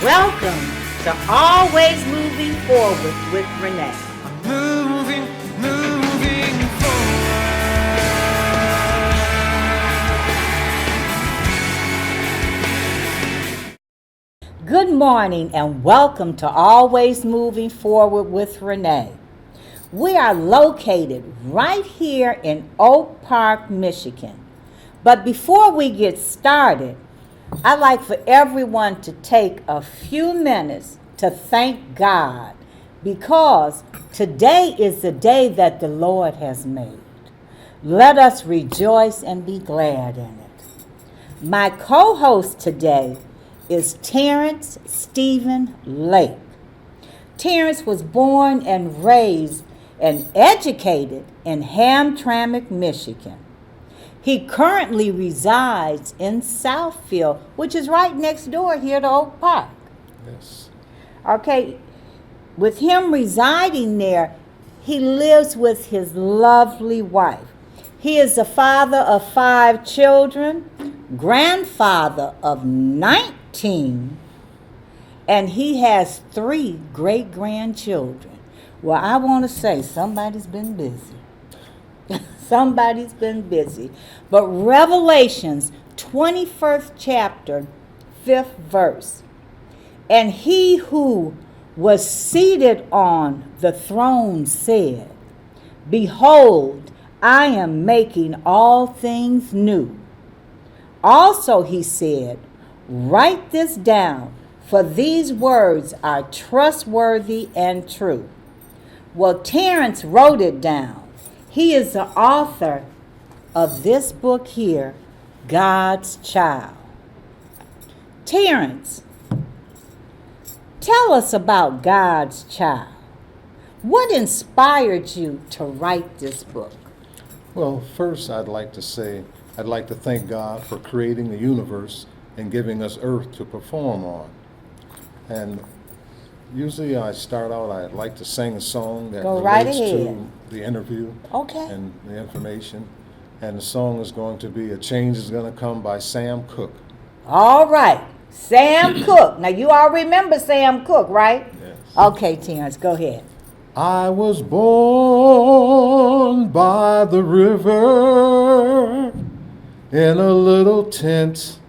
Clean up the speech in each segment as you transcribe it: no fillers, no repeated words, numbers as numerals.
Welcome to Always Moving Forward with Renee. Moving forward. Good morning and welcome to Always Moving Forward with Renee. We are located right here in Oak Park, Michigan. But before we get started, I'd like for everyone to take a few minutes to thank God because today is the day that the Lord has made. Let us rejoice and be glad in it. My co-host today is Terrence Stephen Lake. Terrence was born and raised and educated in Hamtramck, Michigan. He currently resides in Southfield, which is right next door here to Oak Park. Yes. Okay, with him residing there, he lives with his lovely wife. He is the father of 5 children, grandfather of 19, and he has 3 great-grandchildren. Well, I want to say somebody's been busy. Somebody's been busy. But Revelations 21st chapter, 5th verse. And he who was seated on the throne said, Behold, I am making all things new. Also he said, Write this down, for these words are trustworthy and true. Well, Terrence wrote it down. He is the author of this book here, God's Child. Terrence, tell us about God's Child. What inspired you to write this book? Well, first I'd like to thank God for creating the universe and giving us earth to perform on. And usually I start out, I'd like to sing a song that relates to the interview and the information. And the song is going to be A Change Is Gonna Come by Sam Cooke. All right, Sam Cooke. Now you all remember Sam Cooke, right? Yes. Okay, Terrence, go ahead. I was born by the river in a little tent.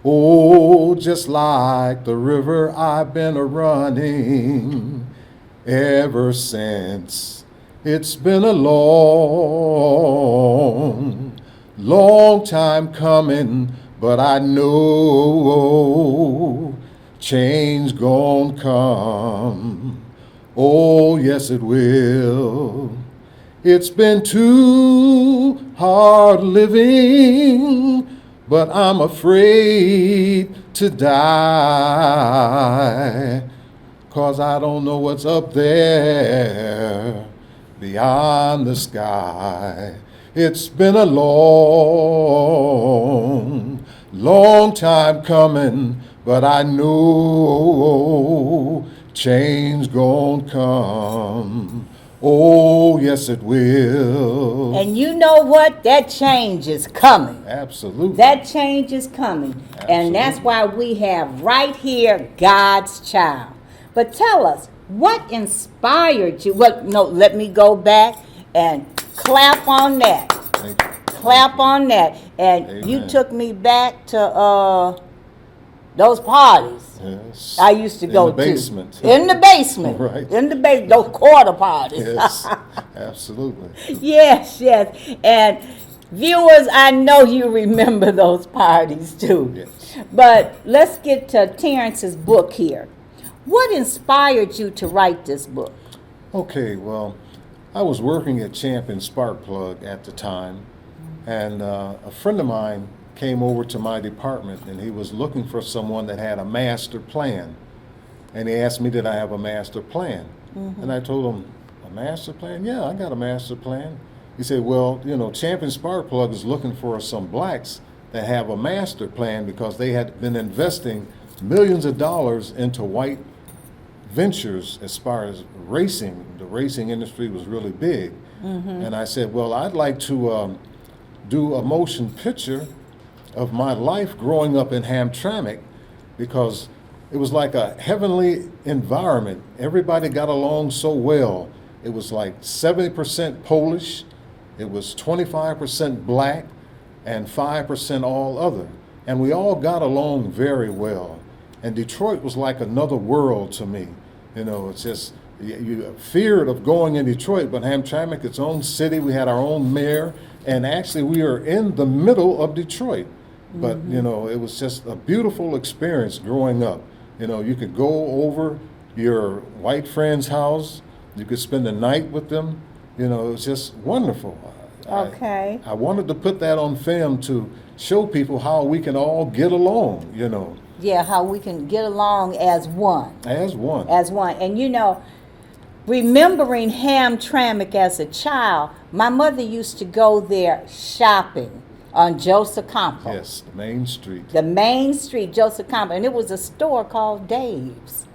Oh, just like the river I've been a-running ever since. It's been a long, long time coming, but I know change gon' come. Oh, yes, it will. It's been too hard living, but I'm afraid to die, 'cause I don't know what's up there beyond the sky. It's been a long, long time coming, but I know change gon' come. Oh, yes, it will. And you know what? That change is coming. Absolutely. That change is coming. Absolutely. And that's why we have right here God's Child. But tell us, what inspired you? Well, no, let me go back and clap on that. Thank you. Clap on that. And Amen. You took me back to those parties. Yes. I used to go in the basement. In the basement. Right. In the basement. Those quarter parties. Yes, absolutely. Yes. And viewers, I know you remember those parties too. Yes. But let's get to Terrence's book here. What inspired you to write this book? Okay, well, I was working at Champion Spark Plug at the time, and a friend of mine came over to my department, and he was looking for someone that had a master plan. And he asked me, did I have a master plan? Mm-hmm. And I told him, a master plan? Yeah, I got a master plan. He said, well, Champion Spark Plug is looking for some blacks that have a master plan because they had been investing millions of dollars into white ventures as far as racing. The racing industry was really big. Mm-hmm. And I said, well, I'd like to do a motion picture of my life growing up in Hamtramck, because it was like a heavenly environment. Everybody got along so well. It was like 70% Polish, it was 25% black, and 5% all other. And we all got along very well. And Detroit was like another world to me. You know, it's just, you feared of going in Detroit, but Hamtramck, its own city, we had our own mayor, and actually we are in the middle of Detroit. But, you know, it was just a beautiful experience growing up. You know, you could go over your white friend's house, you could spend the night with them. You know, it was just wonderful. Okay. I wanted to put that on film to show people how we can all get along, you know. Yeah, how we can get along as one. As one. As one. And you know, remembering Hamtramck as a child, my mother used to go there shopping on Joseph Campo. Yes, the main street. The main street, Joseph Campo. And it was a store called Dave's.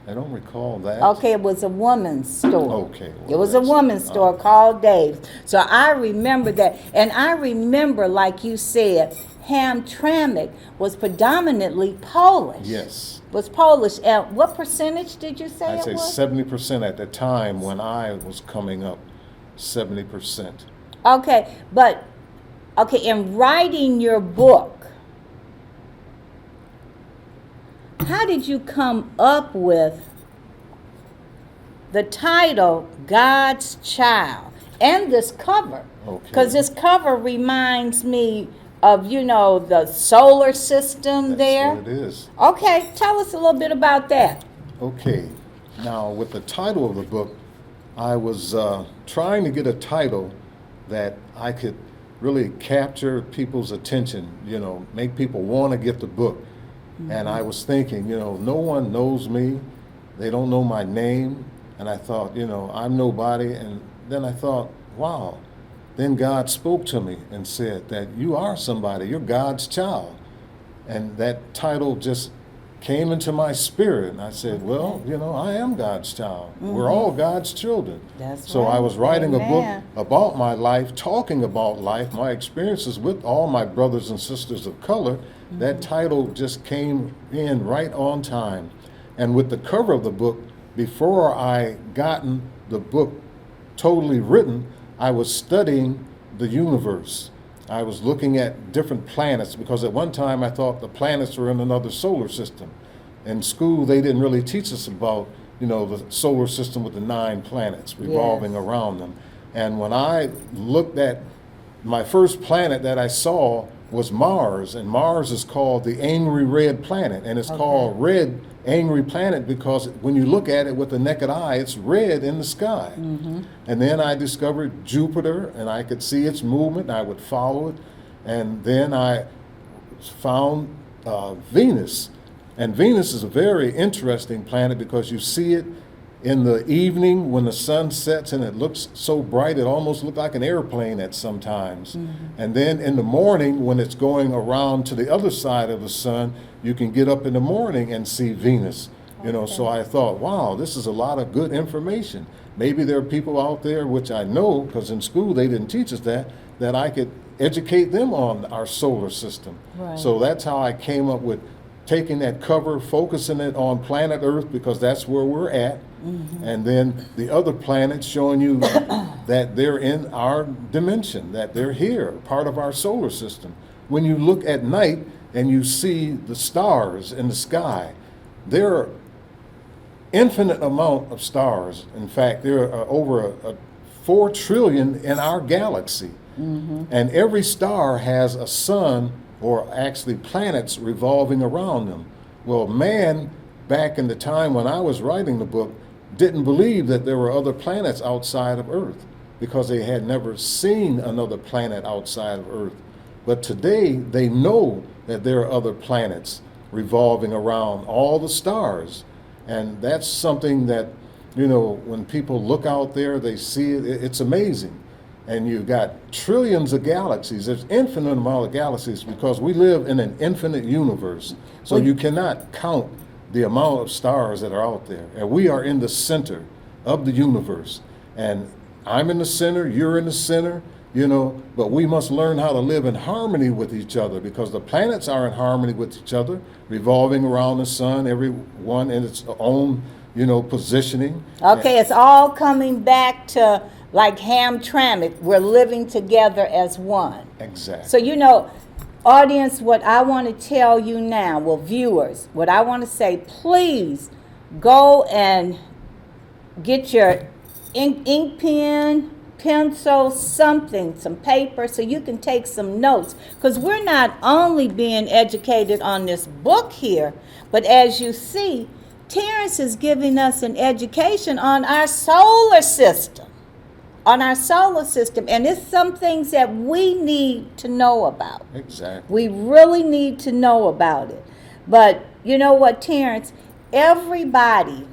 I don't recall that. Okay, it was a woman's store. Okay. It was a woman's store called Dave's. So I remember that. And I remember, like you said, Hamtramck was predominantly Polish. Yes. Was Polish. And what percentage did you say I'd it say was? 70% at the time when I was coming up. 70%. Okay, but, okay, in writing your book, how did you come up with the title God's Child and this cover? Okay. Because this cover reminds me of, you know, the solar system That's there. what it is. Okay, tell us a little bit about that. Okay. Now, with the title of the book, I was trying to get a title that I could really capture people's attention, you know, make people want to get the book. And I was thinking, you know, no one knows me. They don't know my name. And I thought, you know, I'm nobody. And then I thought, wow. Then God spoke to me and said that you are somebody. You're God's child. And that title just came into my spirit. And I said, well, you know, I am God's child. We're all God's children. That's so right. I was writing a Amen. book about my life, talking about life, my experiences with all my brothers and sisters of color. That title just came in right on time. And with the cover of the book, before I gotten the book totally written, I was studying the universe. I was looking at different planets because at one time I thought the planets were in another solar system. In school, they didn't really teach us about, you know, the solar system with the 9 planets revolving around them. And when I looked at my first planet that I saw was Mars, and Mars is called the angry red planet, and it's called red angry planet because when you look at it with the naked eye, it's red in the sky. And then I discovered Jupiter, and I could see its movement, and I would follow it. And then I found Venus. And Venus is a very interesting planet because you see it in the evening when the sun sets and it looks so bright, it almost looks like an airplane at some times. And then in the morning when it's going around to the other side of the sun, you can get up in the morning and see Venus. You know, so I thought, wow, this is a lot of good information. Maybe there are people out there, which I know, because in school they didn't teach us that I could educate them on our solar system. Right. So that's how I came up with taking that cover, focusing it on planet Earth because that's where we're at. And then the other planets showing you that they're in our dimension, that they're here, part of our solar system. When you look at night and you see the stars in the sky, there are infinite amount of stars. In fact, there are over 4 trillion in our galaxy. And every star has a sun or actually planets revolving around them. Well, man, back in the time when I was writing the book, didn't believe that there were other planets outside of Earth because they had never seen another planet outside of Earth. But today they know that there are other planets revolving around all the stars. And that's something that, you know, when people look out there, they see it, it's amazing. And you've got trillions of galaxies. There's infinite amount of galaxies because we live in an infinite universe. So you cannot count the amount of stars that are out there. And we are in the center of the universe. And I'm in the center, you're in the center. but we must learn how to live in harmony with each other, because the planets are in harmony with each other, revolving around the sun, every one in its own, positioning. Okay, it's all coming back to like Hamtramck. We're living together as one. Exactly. So, audience, what I want to tell you now, well, viewers, what I want to say, please go and get your ink pen, pencil, something, some paper, so you can take some notes. Because we're not only being educated on this book here, but as you see, Terrence is giving us an education on our solar system. And it's some things that we need to know about. Exactly. We really need to know about it. But you know what, Terrence? Everybody,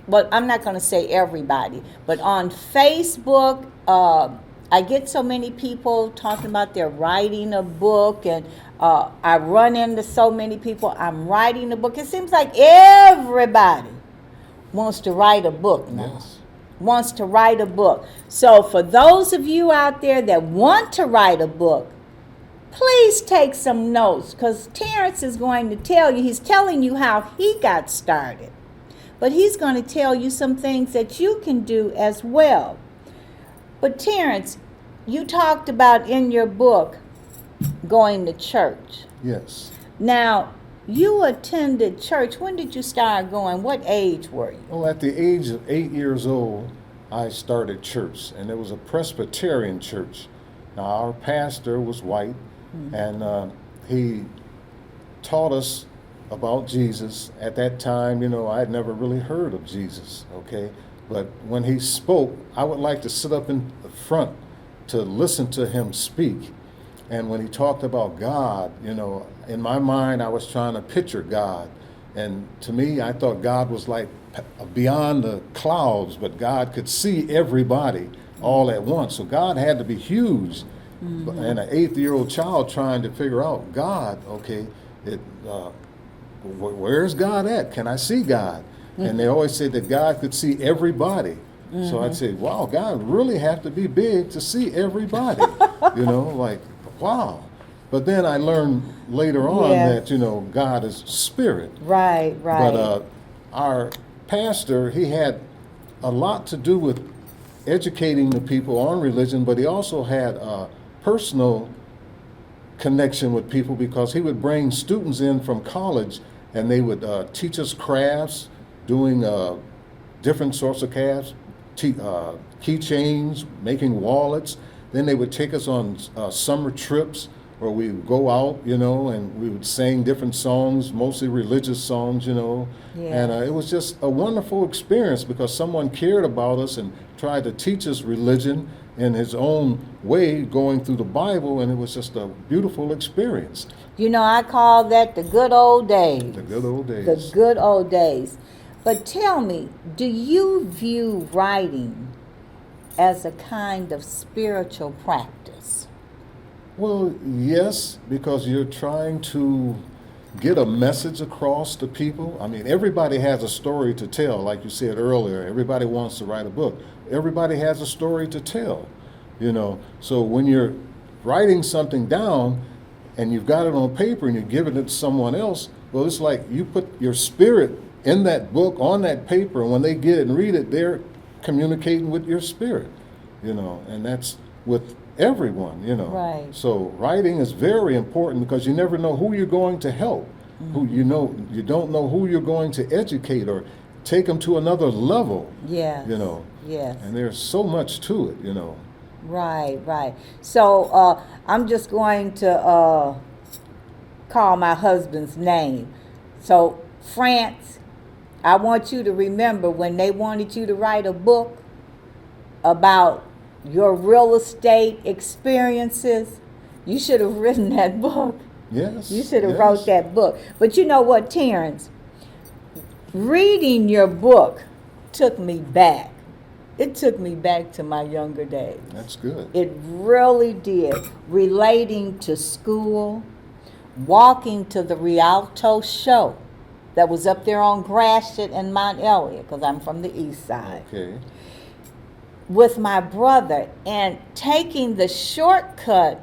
well, I'm not going to say everybody, but on Facebook, I get so many people talking about they're writing a book, and I run into so many people, I'm writing a book. It seems like everybody wants to write a book now. Yes. Wants to write a book. So for those of you out there that want to write a book, please take some notes, because Terrence is going to tell you, he's telling you how he got started. But he's going to tell you some things that you can do as well. But Terrence, you talked about in your book going to church. Yes. Now, you attended church. When did you start going? What age were you? Well, at the age of 8 years old, I started church, and it was a Presbyterian church. Now, our pastor was white, and he taught us about Jesus. At that time, I had never really heard of Jesus, okay? But when he spoke, I would like to sit up in the front to listen to him speak. And when he talked about God, in my mind, I was trying to picture God. And to me, I thought God was like beyond the clouds, but God could see everybody all at once. So God had to be huge. And an 8-year-old child trying to figure out God, okay, where's God at? Can I see God? And they always say that God could see everybody. So I'd say, wow, God really have to be big to see everybody. Like, wow. But then I learned later on that, God is spirit. Right. But our pastor, he had a lot to do with educating the people on religion, but he also had a personal connection with people, because he would bring students in from college, and they would teach us crafts, doing different sorts of crafts, keychains, making wallets. Then they would take us on summer trips where we would go out, and we would sing different songs, mostly religious songs, Yeah. And it was just a wonderful experience, because someone cared about us and tried to teach us religion in his own way, going through the Bible, and it was just a beautiful experience. I call that the good old days. The good old days. The good old days. But tell me, do you view writing as a kind of spiritual practice? Well, yes, because you're trying to get a message across to people. I mean, everybody has a story to tell, like you said earlier. Everybody wants to write a book. Everybody has a story to tell, So when you're writing something down and you've got it on paper and you're giving it to someone else, well, it's like you put your spirit in that book, on that paper, and when they get it and read it, they're communicating with your spirit, and that's with everyone, Right. So writing is very important, because you never know who you're going to help, who you don't know who you're going to educate or take them to another level. Yes. Yes. And there's so much to it, Right. So I'm just going to call my husband's name. So France, I want you to remember when they wanted you to write a book about your real estate experiences, you should have written that book. Yes. You should have wrote that book. But you know what, Terrence? Reading your book took me back. It took me back to my younger days. That's good. It really did. Relating to school, walking to the Rialto show that was up there on Gratiot and Mount Elliott, because I'm from the east side. Okay. with my brother and taking the shortcut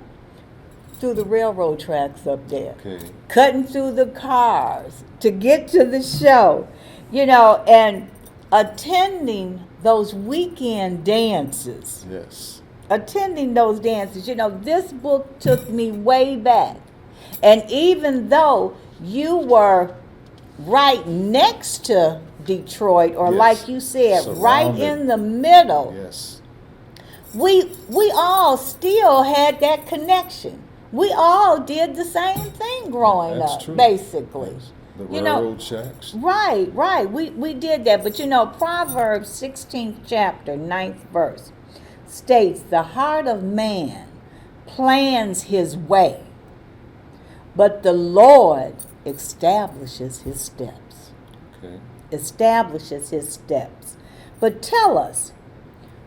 through the railroad tracks up there, Okay. cutting through the cars to get to the show, and attending those weekend dances. Yes. Attending those dances. This book took me way back. And even though you were right next to Detroit, or Yes. like you said, right Surrounded. in the middle, Yes. we all still had that connection. We all did the same thing growing That's up, true. basically. Yes. The You know, railroad tracks. Right. We did that. But Proverbs 16th chapter, 9th verse states, the heart of man plans his way, but the Lord establishes his steps. Okay. Establishes his steps. But tell us,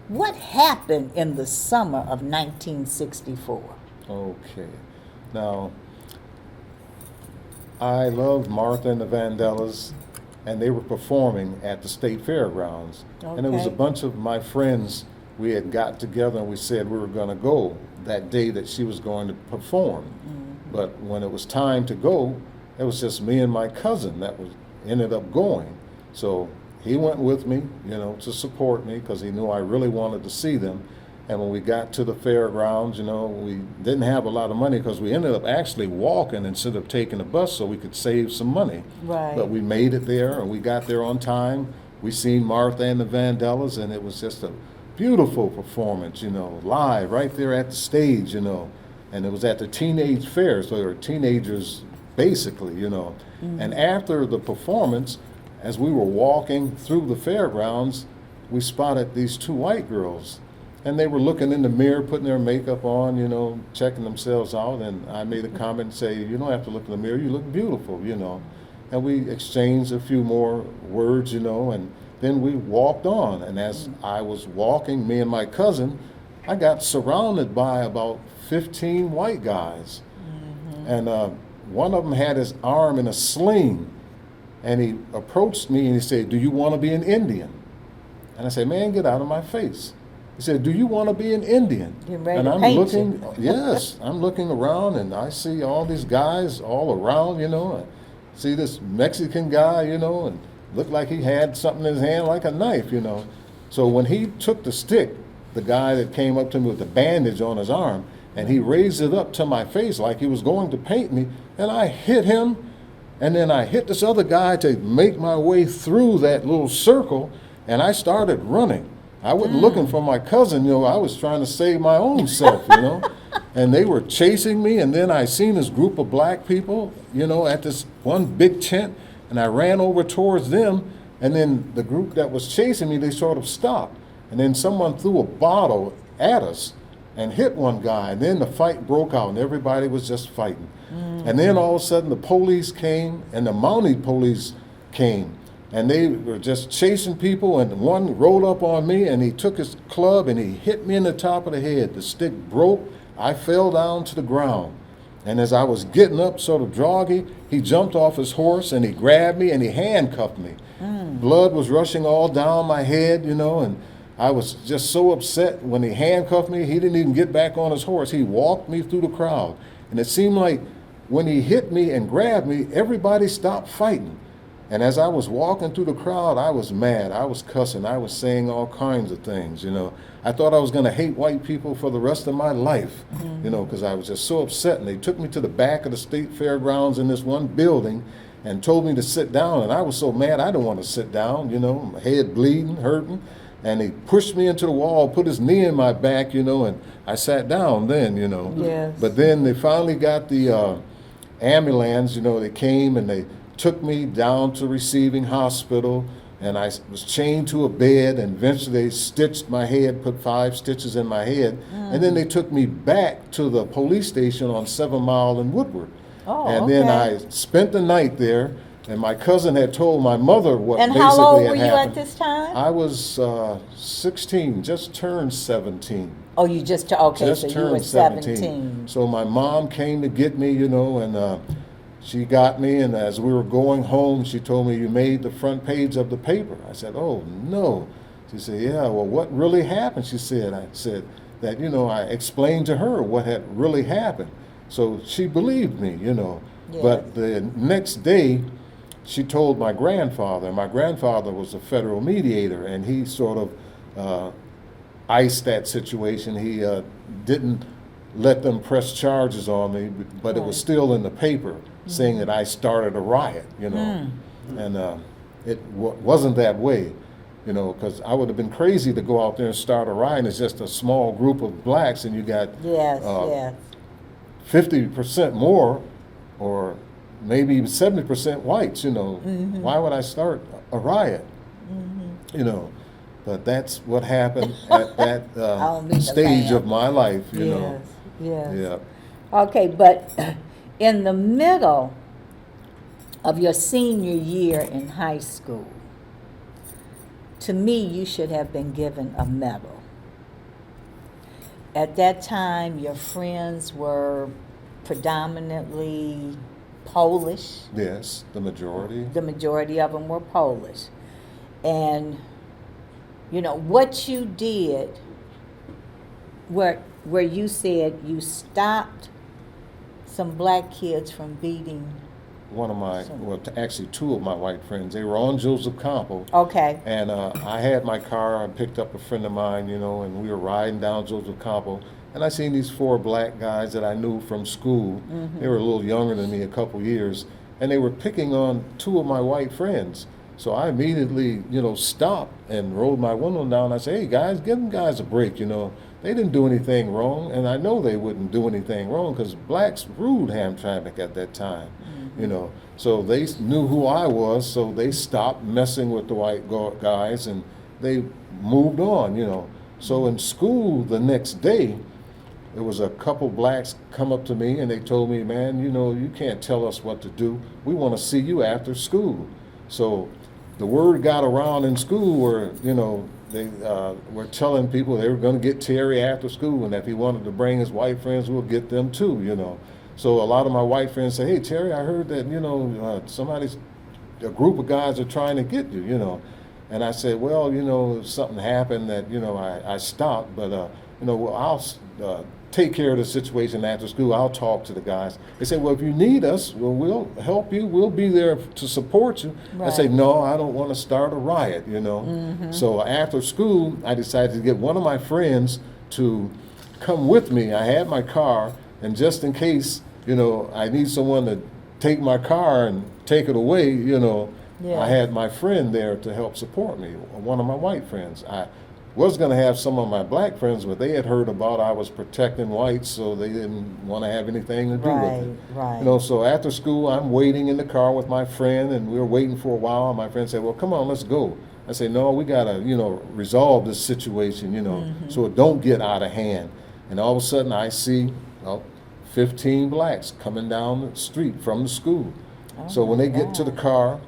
what happened in the summer of 1964? Okay. Now, I loved Martha and the Vandellas, and they were performing at the state fairgrounds. And it was a Okay. bunch of my friends. We had got together and we said we were going to go that day that she was going to perform. But when it was time to go, it was just me and my cousin that ended up going. So he went with me, to support me because he knew I really wanted to see them. And when we got to the fairgrounds, we didn't have a lot of money because we ended up actually walking instead of taking a bus so we could save some money. Right. But we made it there and we got there on time. We seen Martha and the Vandellas, and it was just a beautiful performance, live right there at the stage, and it was at the teenage fair, so they were teenagers basically, And after the performance, as we were walking through the fairgrounds, we spotted these two white girls, and they were looking in the mirror, putting their makeup on, checking themselves out, and I made a comment and say, you don't have to look in the mirror, you look beautiful, And we exchanged a few more words, and then we walked on. And as I was walking, me and my cousin, I got surrounded by about 15 white guys. And one of them had his arm in a sling. And he approached me and he said, do you want to be an Indian? And I said, man, get out of my face. He said, do you want to be an Indian? Getting ready And to I'm paint looking, you. yes, I'm looking around and I see all these guys all around, I see this Mexican guy, and looked like he had something in his hand like a knife, So when he took the stick, the guy that came up to me with the bandage on his arm, and he raised it up to my face like he was going to paint me, and I hit him, and then I hit this other guy to make my way through that little circle, and I started running. I wasn't looking for my cousin, I was trying to save my own self, And they were chasing me, and then I seen this group of black people, at this one big tent, and I ran over towards them, and then the group that was chasing me, they sort of stopped. And then someone threw a bottle at us and hit one guy, and then the fight broke out, and everybody was just fighting. And then all of a sudden the police came, and the mounted police came, and they were just chasing people, and one rolled up on me, and he took his club, and he hit me in the top of the head. The stick broke. I fell down to the ground. And as I was getting up, sort of groggy, he jumped off his horse, and he grabbed me, and he handcuffed me. Blood was rushing all down my head, and I was just so upset when he handcuffed me. He didn't even get back on his horse. He walked me through the crowd. And it seemed like when he hit me and grabbed me, everybody stopped fighting. And as I was walking through the crowd, I was mad. I was cussing. I was saying all kinds of things, I thought I was going to hate white people for the rest of my life, because I was just so upset. And they took me to the back of the state fairgrounds in this one building and told me to sit down. And I was so mad, I didn't want to sit down, my head bleeding, hurting. And he pushed me into the wall, put his knee in my back, and I sat down then, Yes. But then they finally got the ambulance, they came and they took me down to receiving hospital, and I was chained to a bed, and eventually they stitched my head, put 5 stitches in my head, and then they took me back to the police station on 7 Mile and Woodward. Oh, And then okay. I spent the night there, and my cousin had told my mother what And basically how old had were you happened. at this time? I was 16, just turned 17. Oh, you okay, Just so you turned were 17. So my mom came to get me, and she got me, and as we were going home, she told me, you made the front page of the paper. I said, oh, no. She said, yeah, well, what really happened? She said, I said that, I explained to her what had really happened. So she believed me, Yes. But the next day, she told my grandfather. My grandfather was a federal mediator, and he sort of iced that situation. He didn't let them press charges on me, but it was still in the paper saying that I started a riot, and wasn't that way, because I would have been crazy to go out there and start a riot. It's just a small group of blacks, and you got Yes. 50% more, or maybe even 70% whites. Why would I start a riot? But that's what happened at that I don't mean to stage laugh. of my life. Yes. Yeah. Okay, but in the middle of your senior year in high school, to me, you should have been given a medal. At that time, your friends were predominantly Polish. Yes, the majority. The majority of them were Polish. And, what you did, where you said you stopped some black kids from beating. One of my, actually two of my white friends, they were on Joseph Campo. Okay. And I had my car, I picked up a friend of mine, and we were riding down Joseph Campo. And I seen these 4 black guys that I knew from school. They were a little younger than me, a couple years. And they were picking on 2 of my white friends. So I immediately, stopped and rolled my window down. I said, hey guys, give them guys a break, They didn't do anything wrong, and I know they wouldn't do anything wrong because blacks ruled Hamtramck at that time, So they knew who I was, so they stopped messing with the white guys and they moved on, So in school the next day, there was a couple blacks come up to me and they told me, man, you can't tell us what to do. We want to see you after school. So the word got around in school where, they were telling people they were going to get Terry after school, and if he wanted to bring his white friends, we'll get them too, So a lot of my white friends say, hey, Terry, I heard that, a group of guys are trying to get you, And I said, well, something happened that, I stopped, but, I'll take care of the situation after school. I'll talk to the guys. They say, well, if you need us, we'll help you. We'll be there to support you. Right. I say, no, I don't want to start a riot, So after school, I decided to get one of my friends to come with me. I had my car, and just in case, I need someone to take my car and take it away, I had my friend there to help support me, one of my white friends. I was going to have some of my black friends, but they had heard about I was protecting whites, so they didn't want to have anything to do with it. Right. So after school, I'm waiting in the car with my friend, and we were waiting for a while, and my friend said, well, come on, let's go. I said, no, we got to, resolve this situation, so it don't get out of hand. And all of a sudden, I see 15 blacks coming down the street from the school. So when they get to the car,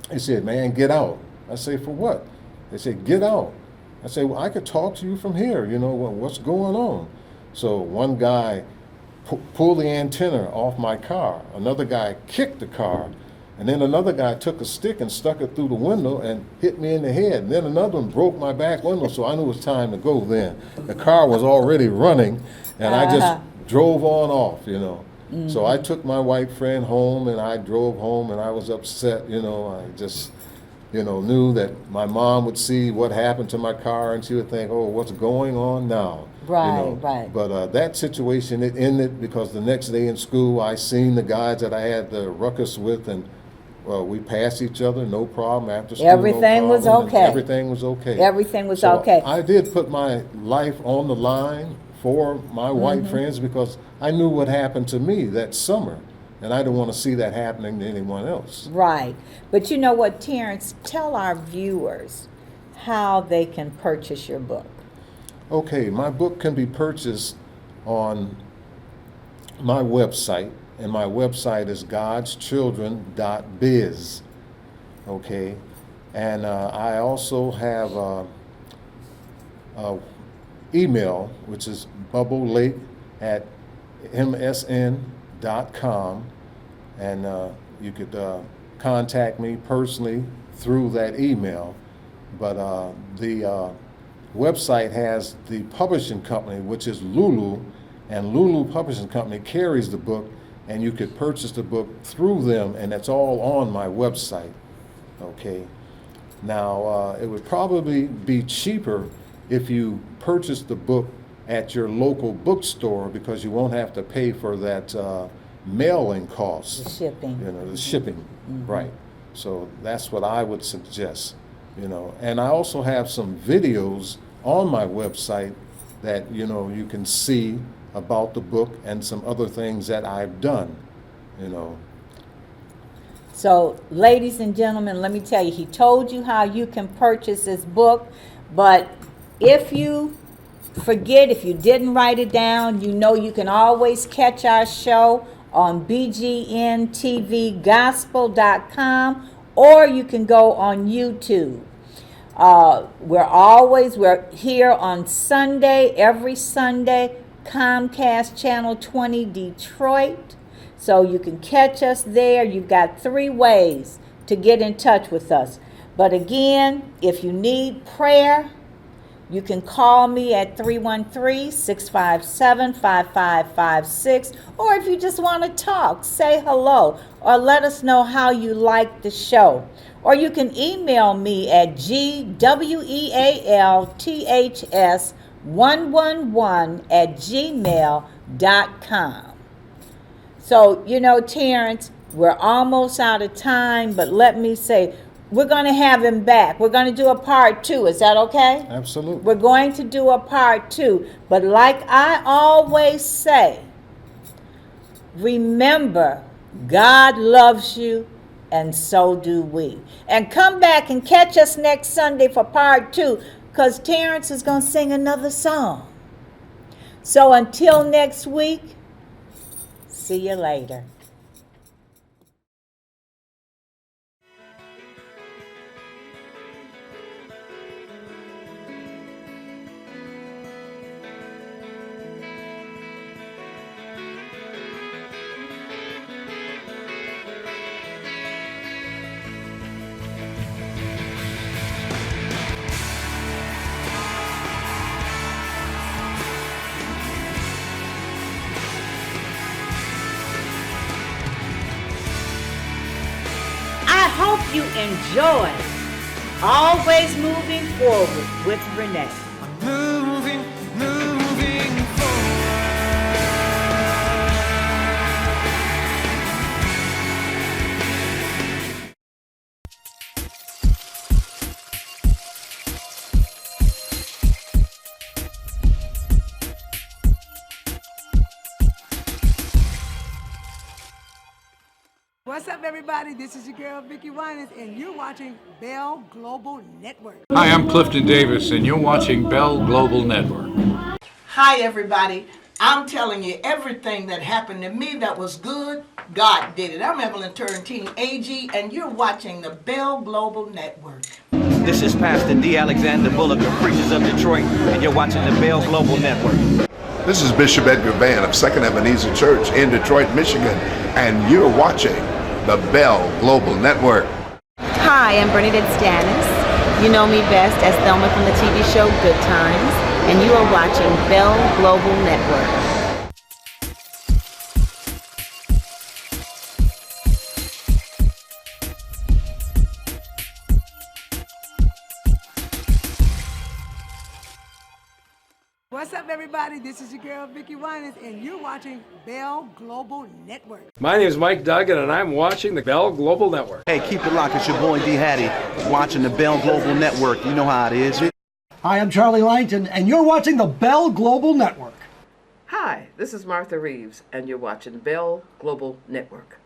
they said, man, get out. I say, for what? They said, get out. I say, well, I could talk to you from here, what's going on? So one guy pulled the antenna off my car. Another guy kicked the car. And then another guy took a stick and stuck it through the window and hit me in the head. And then another one broke my back window, so I knew it was time to go then. The car was already running, and I just drove on off, So I took my white friend home, and I drove home, and I was upset, I just... knew that my mom would see what happened to my car, and she would think, oh, what's going on now? Right. But that situation, it ended because the next day in school, I seen the guys that I had the ruckus with, and we passed each other, no problem. After school, Everything no was problem, okay. Everything was okay. Everything was So okay. I did put my life on the line for my white friends because I knew what happened to me that summer. And I don't want to see that happening to anyone else. Right. But you know what, Terrence? Tell our viewers how they can purchase your book. Okay, my book can be purchased on my website, and my website is godschildren.biz. Okay, and I also have a email, which is bubblelake@msn.com, and you could contact me personally through that email, But the website has the publishing company, which is Lulu, and Lulu Publishing Company carries the book, and you could purchase the book through them, and it's all on my website. Okay. Now, it would probably be cheaper if you purchased the book at your local bookstore, because you won't have to pay for that mailing cost. The shipping. You know, the shipping, right. So that's what I would suggest, you know. And I also have some videos on my website that, you know, you can see about the book and some other things that I've done, you know. So, ladies and gentlemen, let me tell you, he told you how you can purchase this book, but if you forget, if you didn't write it down, you know you can always catch our show on bgntvgospel.com, or you can go on YouTube. We're here on Sunday, every Sunday, Comcast Channel 20 Detroit. So you can catch us there. You've got 3 ways to get in touch with us. But again, if you need prayer, you can call me at 313-657-5556. Or if you just want to talk, say hello, or let us know how you like the show. Or you can email me at gwealths111@gmail.com. So, you know, Terrence, we're almost out of time, but let me say, we're going to have him back. We're going to do a part 2. Is that okay? Absolutely. We're going to do a part 2. But like I always say, remember, God loves you, and so do we. And come back and catch us next Sunday for part 2, because Terrence is going to sing another song. So until next week, see you later. I hope you enjoy Always Moving Forward with Renee. Moving forward. What's up, everybody? This is your girl, Vicki Winans, and you're watching Bell Global Network. Hi, I'm Clifton Davis, and you're watching Bell Global Network. Hi, everybody. I'm telling you, everything that happened to me that was good, God did it. I'm Evelyn Turrentine, AG, and you're watching the Bell Global Network. This is Pastor D. Alexander Bullock of Preachers of Detroit, and you're watching the Bell Global Network. This is Bishop Edgar Van of Second Ebenezer Church in Detroit, Michigan, and you're watching the Bell Global Network. Hi, I'm Bernadette Stanis. You know me best as Thelma from the TV show Good Times, and you are watching Bell Global Network. What's up, everybody? This is your girl, Vicki Winans, and you're watching Bell Global Network. My name is Mike Duggan, and I'm watching the Bell Global Network. Hey, keep it locked. It's your boy D. Hattie watching the Bell Global Network. You know how it is. Hi, I'm Charlie Langton, and you're watching the Bell Global Network. Hi, this is Martha Reeves, and you're watching Bell Global Network.